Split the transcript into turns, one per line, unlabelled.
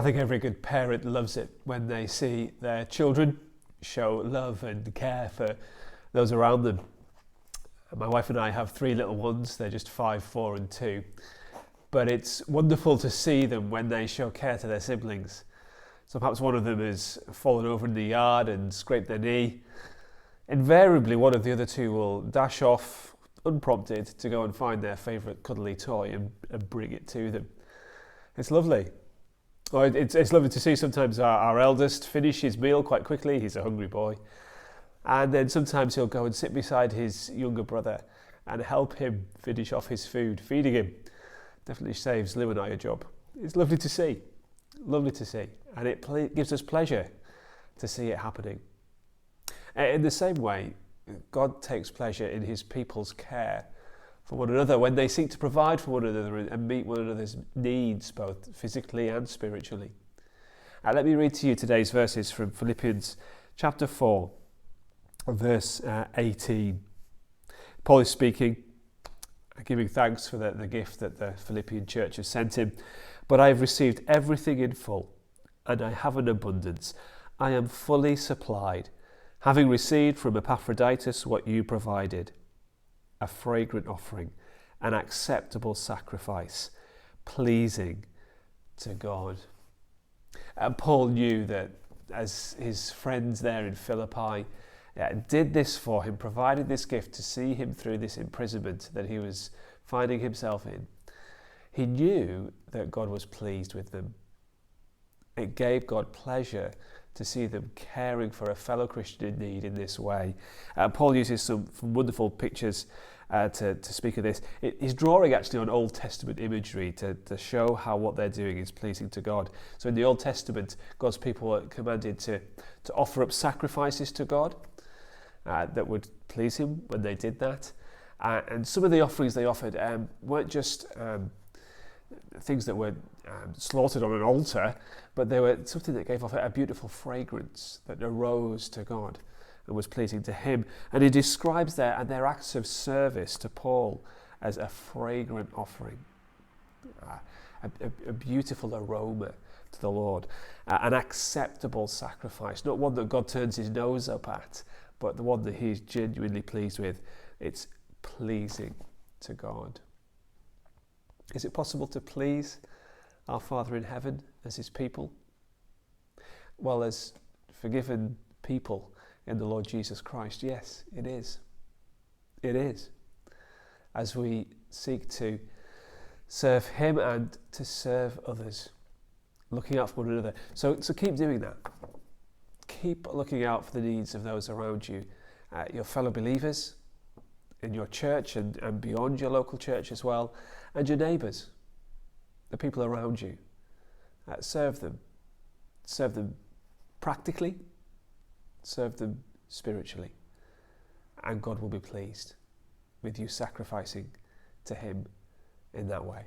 I think every good parent loves it when they see their children show love and care for those around them. My wife and I have 3 little ones. They're just 5, 4 and 2. But it's wonderful to see them when they show care to their siblings. So perhaps one of them has fallen over in the yard and scraped their knee. Invariably, one of the other 2 will dash off unprompted to go and find their favourite cuddly toy and bring it to them. It's lovely. Or it's lovely to see sometimes our eldest finish his meal quite quickly. He's a hungry boy. And then sometimes he'll go and sit beside his younger brother and help him finish off his food, feeding him. Definitely saves Lou and I a job. It's lovely to see. Lovely to see. And it gives us pleasure to see it happening. In the same way, God takes pleasure in his people's care for one another when they seek to provide for one another and meet one another's needs, both physically and spiritually. Let me read to you today's verses from Philippians chapter 4, verse 18. Paul is speaking, giving thanks for the gift that the Philippian church has sent him. But I have received everything in full, and I have an abundance. I am fully supplied, having received from Epaphroditus what you provided, a fragrant offering, an acceptable sacrifice, pleasing to God. And Paul knew that as his friends there in Philippi did this for him, provided this gift to see him through this imprisonment that he was finding himself in, he knew that God was pleased with them. It gave God pleasure to see them caring for a fellow Christian in need in this way. Paul uses some wonderful pictures to speak of this. He's drawing actually on Old Testament imagery to show how what they're doing is pleasing to God. So in the Old Testament, God's people were commanded to offer up sacrifices to God that would please him when they did that. And some of the offerings they offered weren't just things that were slaughtered on an altar, but they were something that gave off a beautiful fragrance that arose to God and was pleasing to him. And he describes their acts of service to Paul as a fragrant offering, a beautiful aroma to the Lord, an acceptable sacrifice, not one that God turns his nose up at, but the one that he's genuinely pleased with. It's pleasing to God. Is it possible to please our Father in heaven as his people? Well, as forgiven people in the Lord Jesus Christ, yes, it is. It is. As we seek to serve him and to serve others, looking out for one another. So keep doing that. Keep looking out for the needs of those around you, your fellow believers, in your church and beyond your local church as well, and your neighbours, the people around you. Serve them. Serve them practically, serve them spiritually, and God will be pleased with you sacrificing to him in that way.